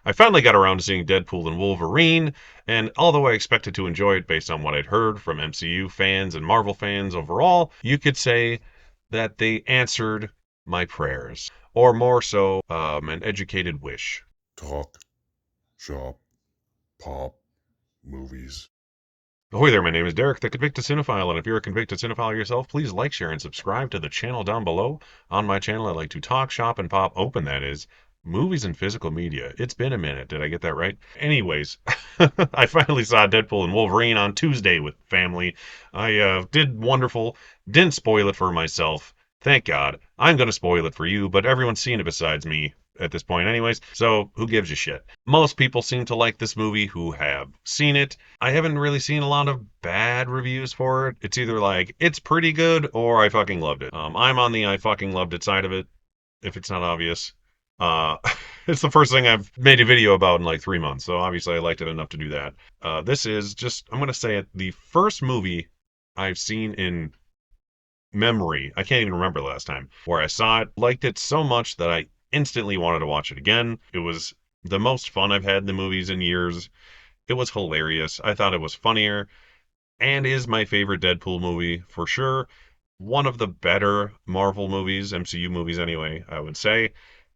I finally got around to seeing Deadpool and Wolverine, and although I expected to enjoy it based on what I'd heard from MCU fans and Marvel fans overall, you could say that they answered my prayers, or more so, an educated wish. Talk, shop, pop, movies. Ahoy there, my name is Derek, the Convicted Cinephile, and if you're a convicted cinephile yourself, please like, share, and subscribe to the channel down below. On my channel, I like to talk, shop, and pop open, that is, movies and physical media. It's been a minute, did I get that right? Anyways, I finally saw Deadpool and Wolverine on Tuesday with family. I did wonderful, didn't spoil it for myself. Thank God. I'm going to spoil it for you, but everyone's seen it besides me at this point anyways, so who gives a shit? Most people seem to like this movie who have seen it. I haven't really seen a lot of bad reviews for it. It's either like, it's pretty good, or I fucking loved it. I'm on the I fucking loved it side of it, if it's not obvious. Uh, it's the first thing I've made a video about in like 3 months, so obviously I liked it enough to do that. This is just, I'm going to say it, the first movie I've seen in memory. I can't even remember the last time where I saw it, liked it so much that I instantly wanted to watch it again. It was the most fun I've had in the movies in years. It was hilarious. I thought it was funnier and is my favorite Deadpool movie for sure. One of the better Marvel movies, MCU movies anyway, I would say.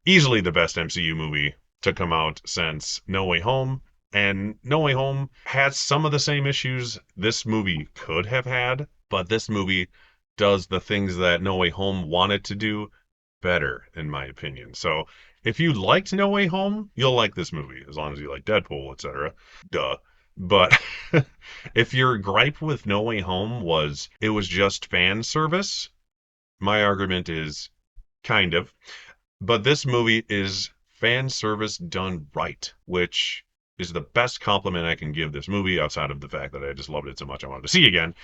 Easily the best MCU movie to come out since No Way Home. And No Way Home has some of the same issues this movie could have had, but this movie does the things that No Way Home wanted to do better, in my opinion. So if you liked No Way Home, you'll like this movie, as long as you like Deadpool, etc. Duh. But if your gripe with No Way Home was it was just fan service, my argument is kind of. But this movie is fan service done right, which is the best compliment I can give this movie outside of the fact that I just loved it so much I wanted to see again.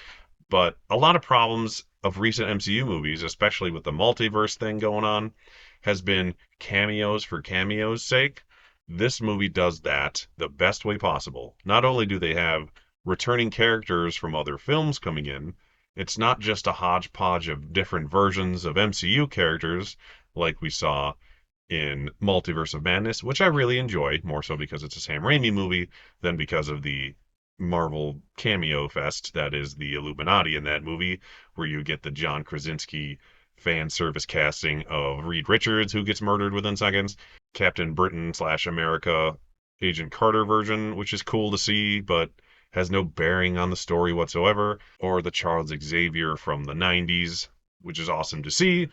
But a lot of problems of recent MCU movies, especially with the multiverse thing going on, has been cameos for cameos' sake. This movie does that the best way possible. Not only do they have returning characters from other films coming in, it's not just a hodgepodge of different versions of MCU characters like we saw in Multiverse of Madness, which I really enjoy, more so because it's a Sam Raimi movie than because of the Marvel cameo fest that is the Illuminati in that movie, where you get the John Krasinski fan service casting of Reed Richards, who gets murdered within seconds, Captain Britain slash America Agent Carter version, which is cool to see, but has no bearing on the story whatsoever, or the Charles Xavier from the 90s, which is awesome to see,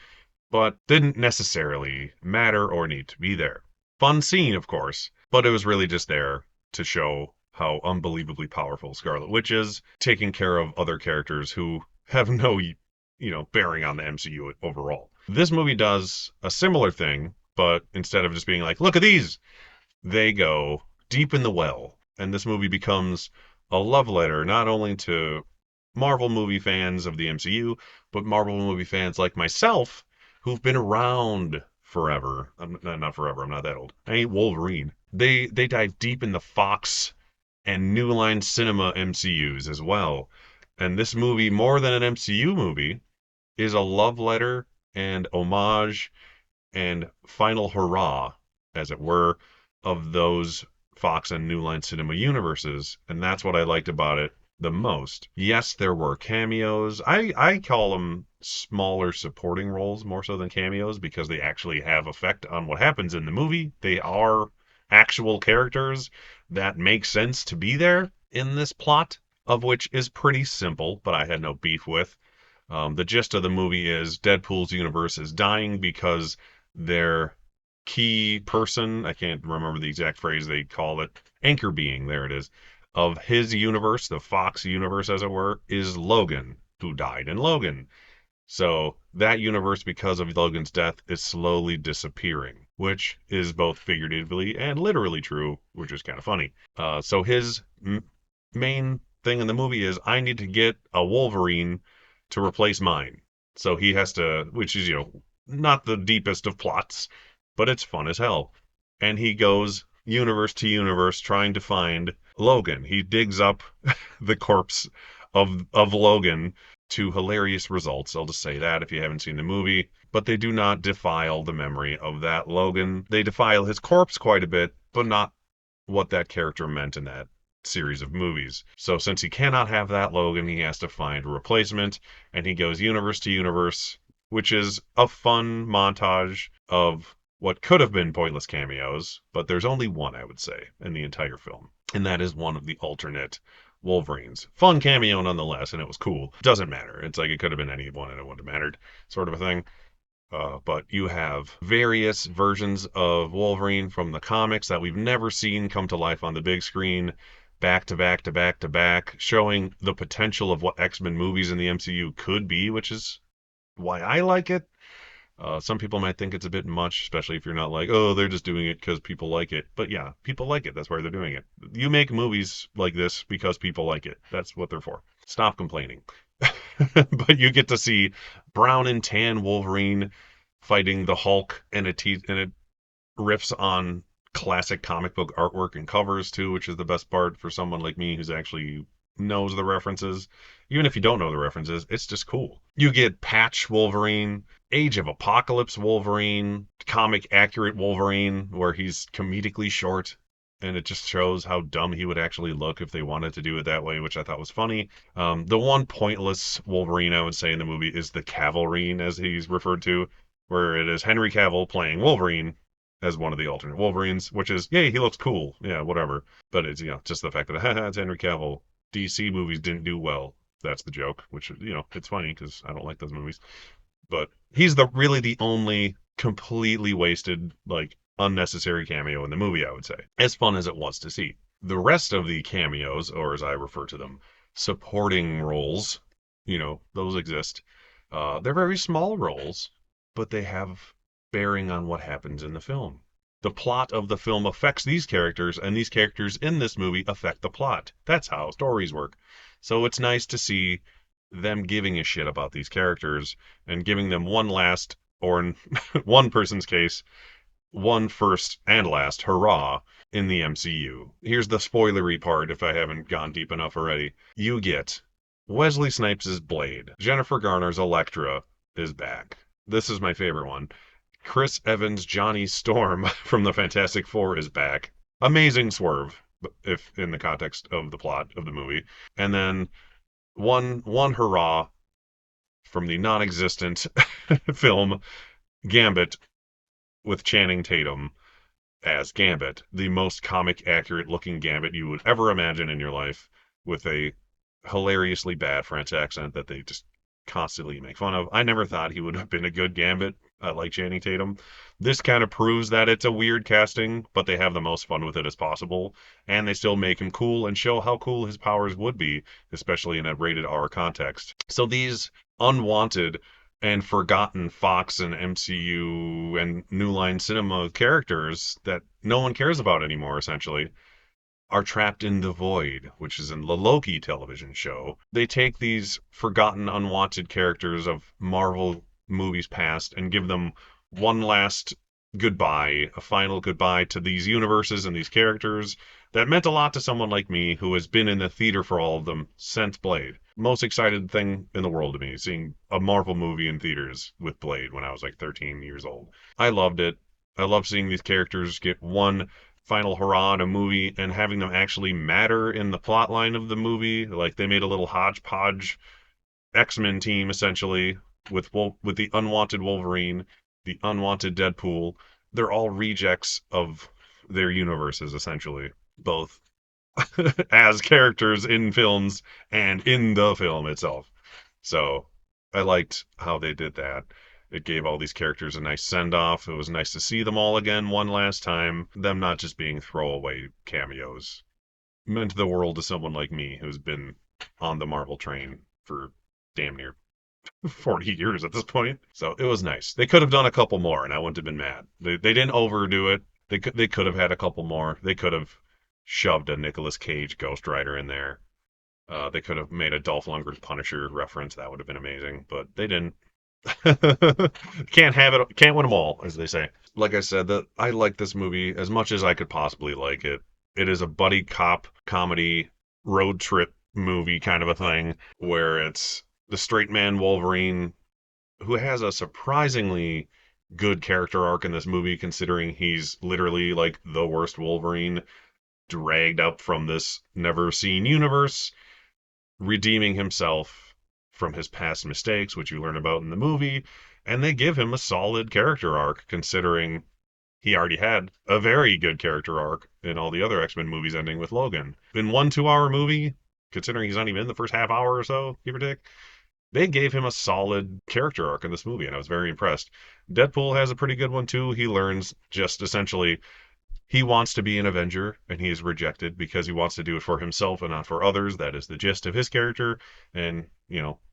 but didn't necessarily matter or need to be there. Fun scene, of course, but it was really just there to show how unbelievably powerful Scarlet Witch is, taking care of other characters who have no, bearing on the MCU overall. This movie does a similar thing, but instead of just being like, look at these, they go deep in the well. And this movie becomes a love letter not only to Marvel movie fans of the MCU, but Marvel movie fans like myself who've been around forever. I'm not forever. I'm not that old. I ain't Wolverine. They dive deep in the Fox and New Line Cinema MCUs as well. And this movie, more than an MCU movie, is a love letter and homage and final hurrah, as it were, of those Fox and New Line Cinema universes. And that's what I liked about it the most. Yes, there were cameos. I call them smaller supporting roles more so than cameos because they actually have effect on what happens in the movie. They are actual characters that make sense to be there in this plot, of which is pretty simple, but I had no beef with. The gist of the movie is Deadpool's universe is dying because their key person, I can't remember the exact phrase they call it, anchor being, there it is, of his universe, the Fox universe as it were, is Logan, who died in Logan. So that universe, because of Logan's death, is slowly disappearing, which is both figuratively and literally true, which is kind of funny. So his main thing in the movie is I need to get a Wolverine to replace mine. So he has to, which is, not the deepest of plots, but it's fun as hell. And he goes universe to universe trying to find Logan. He digs up the corpse of Logan to hilarious results. I'll just say that if you haven't seen the movie. But they do not defile the memory of that Logan. They defile his corpse quite a bit, but not what that character meant in that series of movies. So since he cannot have that Logan, he has to find a replacement, and he goes universe to universe, which is a fun montage of what could have been pointless cameos, but there's only one, I would say, in the entire film, and that is one of the alternate Wolverines. Fun cameo nonetheless, and it was cool. Doesn't matter. It's like it could have been anyone and it wouldn't have mattered, sort of a thing. But you have various versions of Wolverine from the comics that we've never seen come to life on the big screen, back to back to back to back, showing the potential of what X-Men movies in the MCU could be, which is why I like it. Some people might think it's a bit much, especially if you're not like, oh, they're just doing it because people like it. But yeah, people like it. That's why they're doing it. You make movies like this because people like it. That's what they're for. Stop complaining. But you get to see brown and tan Wolverine fighting the Hulk, and it riffs on classic comic book artwork and covers too, which is the best part for someone like me who's actually knows the references. Even if you don't know the references, it's just cool. You get Patch Wolverine, Age of Apocalypse Wolverine, comic accurate Wolverine, where he's comedically short. And it just shows how dumb he would actually look if they wanted to do it that way, which I thought was funny. The one pointless Wolverine I would say in the movie is the Cavalrine, as he's referred to, where it is Henry Cavill playing Wolverine as one of the alternate Wolverines, which is, yay, he looks cool. Yeah, whatever. But it's, just the fact that, haha, it's Henry Cavill. DC movies didn't do well. That's the joke, which, it's funny because I don't like those movies. But he's really the only completely wasted, like, unnecessary cameo in the movie, I would say. As fun as it was to see. The rest of the cameos, or as I refer to them, supporting roles, those exist. They're very small roles, but they have bearing on what happens in the film. The plot of the film affects these characters, and these characters in this movie affect the plot. That's how stories work. So it's nice to see them giving a shit about these characters and giving them one last, or in one person's case, one first and last hurrah in the MCU. Here's the spoilery part if I haven't gone deep enough already. You get Wesley Snipes' Blade. Jennifer Garner's Elektra is back. This is my favorite one. Chris Evans' Johnny Storm from the Fantastic Four is back. Amazing swerve, if in the context of the plot of the movie. And then one hurrah from the non-existent film Gambit with Channing Tatum as Gambit, the most comic accurate looking Gambit you would ever imagine in your life, with a hilariously bad French accent that they just constantly make fun of. I never thought he would have been a good Gambit, like Channing Tatum. This kind of proves that it's a weird casting, but they have the most fun with it as possible, and they still make him cool and show how cool his powers would be, especially in a rated R context. So these unwanted and forgotten Fox and MCU and New Line Cinema characters that no one cares about anymore, essentially, are trapped in the void, which is in the Loki television show. They take these forgotten, unwanted characters of Marvel movies past and give them one last goodbye, a final goodbye to these universes and these characters that meant a lot to someone like me who has been in the theater for all of them since Blade. Most excited thing in the world to me, seeing a Marvel movie in theaters with Blade when I was like 13 years old. I loved it. I love seeing these characters get one final hurrah in a movie and having them actually matter in the plot line of the movie. Like they made a little hodgepodge X-Men team essentially with the unwanted Wolverine, the unwanted Deadpool. They're all rejects of their universes essentially, both as characters in films and in the film itself. So I liked how they did that. It gave all these characters a nice send off. It was nice to see them all again one last time. Them not just being throwaway cameos meant the world to someone like me who's been on the Marvel train for damn near 40 years at this point. So it was nice. They could have done a couple more and I wouldn't have been mad. They didn't overdo it. They could have had a couple more. They could have shoved a Nicolas Cage Ghost Rider in there. They could have made a Dolph Lundgren Punisher reference. That would have been amazing, but they didn't. Can't have it. Can't win them all, as they say. Like I said, that I like this movie as much as I could possibly like it. It is a buddy cop comedy road trip movie kind of a thing where it's the straight man Wolverine who has a surprisingly good character arc in this movie, considering he's literally like the worst Wolverine dragged up from this never seen universe, redeeming himself from his past mistakes, which you learn about in the movie. And they give him a solid character arc, considering he already had a very good character arc in all the other X-Men movies ending with Logan. In one 2 hour movie, considering he's not even in the first half hour or so, give or take, they gave him a solid character arc in this movie, and I was very impressed. Deadpool has a pretty good one too. He learns just essentially he wants to be an Avenger, and he is rejected because he wants to do it for himself and not for others. That is the gist of his character, and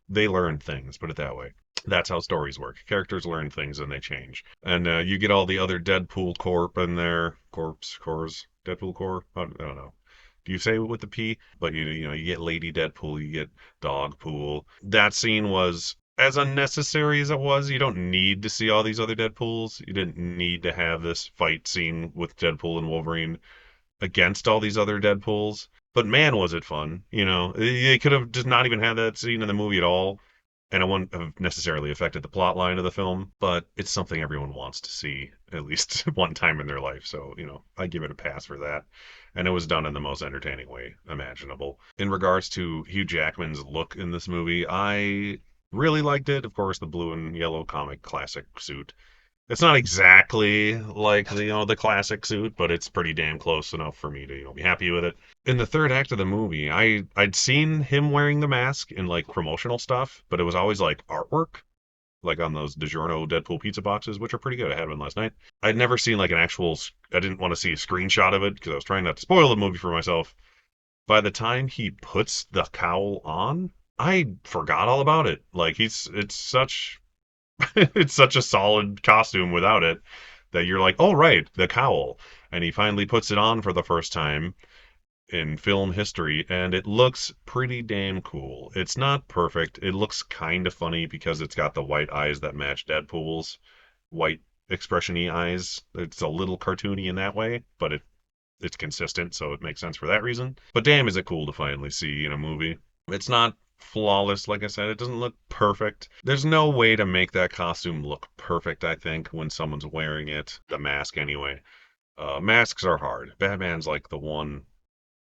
they learn things. Put it that way. That's how stories work. Characters learn things and they change. And you get all the other Deadpool Corp in there, Corps, Deadpool Corp. I don't know. Do you say it with the P? But you get Lady Deadpool, you get Dogpool. That scene was as unnecessary as it was. You don't need to see all these other Deadpools. You didn't need to have this fight scene with Deadpool and Wolverine against all these other Deadpools. But man, was it fun. They could have just not even had that scene in the movie at all, and it wouldn't have necessarily affected the plot line of the film, but it's something everyone wants to see at least one time in their life. So, I give it a pass for that. And it was done in the most entertaining way imaginable. In regards to Hugh Jackman's look in this movie, I really liked it. Of course, the blue and yellow comic classic suit. It's not exactly like the classic suit, but it's pretty damn close enough for me to be happy with it. In the third act of the movie, I'd seen him wearing the mask in like promotional stuff, but it was always like artwork, like on those DiGiorno Deadpool pizza boxes, which are pretty good. I had one last night. I'd never seen like an actual. I didn't want to see a screenshot of it because I was trying not to spoil the movie for myself. By the time he puts the cowl on, I forgot all about it. Like it's such it's such a solid costume without it that you're like, oh right, the cowl. And he finally puts it on for the first time in film history, and it looks pretty damn cool. It's not perfect. It looks kind of funny because it's got the white eyes that match Deadpool's white expressiony eyes. It's a little cartoony in that way, but it's consistent, so it makes sense for that reason. But damn, is it cool to finally see in a movie. It's not flawless, like I said. It doesn't look perfect. There's no way to make that costume look perfect, I think, when someone's wearing it. The mask, anyway. Masks are hard. Batman's like the one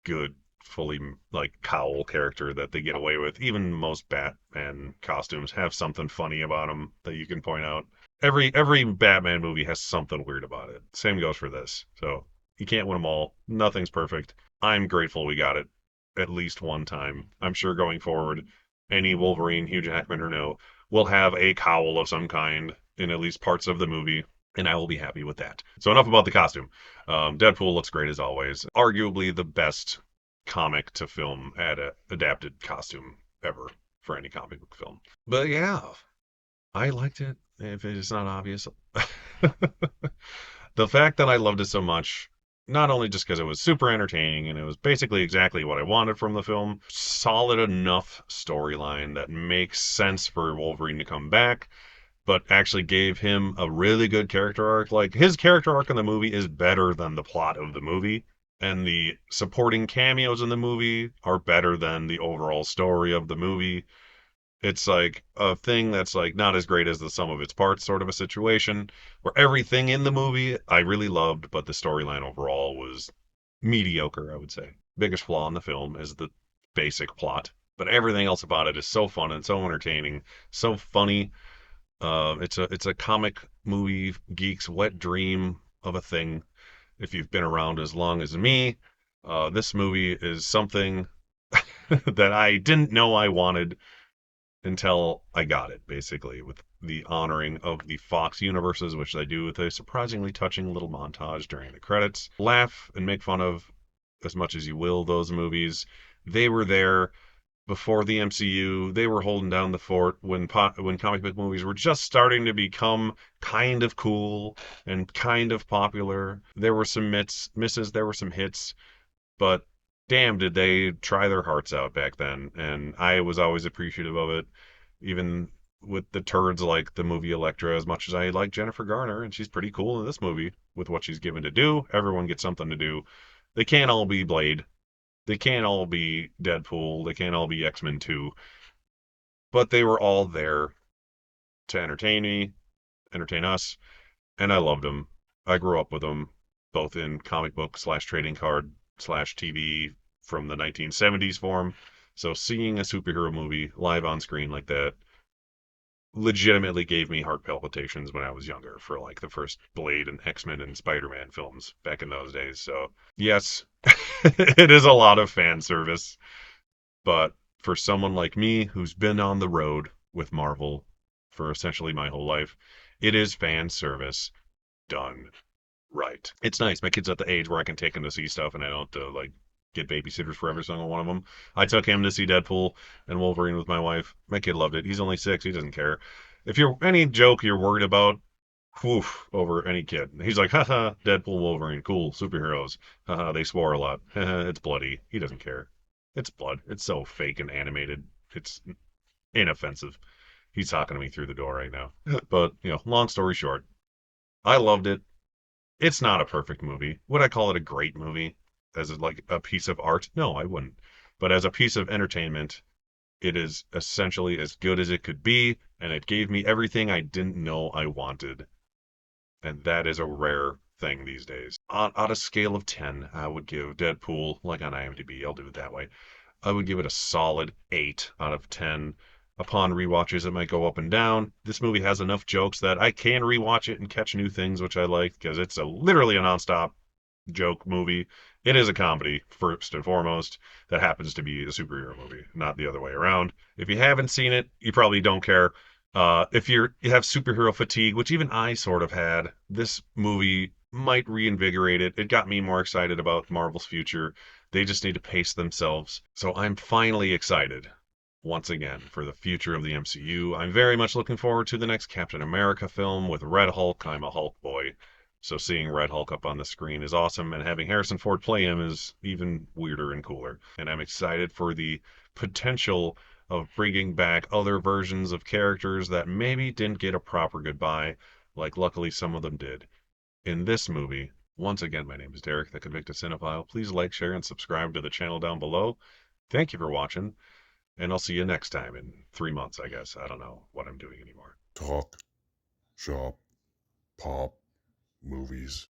good, fully like cowl character that they get away with. Even most Batman costumes have something funny about them that you can point out. Every Batman movie has something weird about it. Same goes for this. So you can't win them all. Nothing's perfect. I'm grateful we got it at least one time. I'm sure going forward, any Wolverine, Hugh Jackman or no, will have a cowl of some kind in at least parts of the movie, and I will be happy with that. So enough about the costume. Deadpool looks great as always. Arguably the best comic to film adapted costume ever for any comic book film. But yeah, I liked it. If it's not obvious, the fact that I loved it so much, not only just because it was super entertaining and it was basically exactly what I wanted from the film, solid enough storyline that makes sense for Wolverine to come back, but actually gave him a really good character arc. Like his character arc in the movie is better than the plot of the movie, and the supporting cameos in the movie are better than the overall story of the movie. It's like a thing that's like not as great as the sum of its parts sort of a situation where everything in the movie I really loved, but the storyline overall was mediocre, I would say. Biggest flaw in the film is the basic plot, but everything else about it is so fun and so entertaining, so funny. It's a comic movie geek's wet dream of a thing. If you've been around as long as me, this movie is something that I didn't know I wanted until I got it, basically, with the honoring of the Fox universes, which they do with a surprisingly touching little montage during the credits. Laugh and make fun of as much as you will those movies. They were there before the MCU. They were holding down the fort when comic book movies were just starting to become kind of cool and kind of popular. There were some misses, there were some hits, but damn, did they try their hearts out back then. And I was always appreciative of it, even with the turds like the movie Elektra, as much as I like Jennifer Garner, and she's pretty cool in this movie with what she's given to do. Everyone gets something to do. They can't all be Blade. They can't all be Deadpool. They can't all be X-Men 2. But they were all there to entertain me, entertain us, and I loved them. I grew up with them, both in comic book slash trading card slash TV from the 1970s form. So seeing a superhero movie live on screen like that legitimately gave me heart palpitations when I was younger for like the first Blade and X-Men and Spider-Man films back in those days. So, yes, it is a lot of fan service, but for someone like me who's been on the road with Marvel for essentially my whole life, it is fan service done right. It's nice. My kid's at the age where I can take him to see stuff and I don't have to like get babysitters for every single one of them. I took him to see Deadpool and Wolverine with my wife. My kid loved it. He's only 6. He doesn't care. If you're any joke you're worried about, woof, over any kid. He's like, haha, Deadpool, Wolverine, cool, superheroes. Haha, they swore a lot. It's bloody. He doesn't care. It's blood. It's so fake and animated. It's inoffensive. He's talking to me through the door right now. But, long story short, I loved it. It's not a perfect movie. Would I call it a great movie? As like a piece of art? No, I wouldn't. But as a piece of entertainment, it is essentially as good as it could be, and it gave me everything I didn't know I wanted. And that is a rare thing these days. On a scale of 10, I would give Deadpool, like on IMDb, I'll do it that way. I would give it a solid 8 out of 10. Upon rewatches, it might go up and down. This movie has enough jokes that I can rewatch it and catch new things, which I like, because it's literally a nonstop joke movie. It is a comedy, first and foremost, that happens to be a superhero movie, not the other way around. If you haven't seen it, you probably don't care. If you have superhero fatigue, which even I sort of had, this movie might reinvigorate it. It got me more excited about Marvel's future. They just need to pace themselves. So I'm finally excited once again for the future of the MCU. I'm very much looking forward to the next Captain America film with Red Hulk. I'm a Hulk boy. So seeing Red Hulk up on the screen is awesome, and having Harrison Ford play him is even weirder and cooler. And I'm excited for the potential of bringing back other versions of characters that maybe didn't get a proper goodbye, like luckily some of them did. In this movie, once again, my name is Derek, the Convicted Cinephile. Please like, share, and subscribe to the channel down below. Thank you for watching, and I'll see you next time in 3 months, I guess. I don't know what I'm doing anymore. Talk, shop, pop, movies.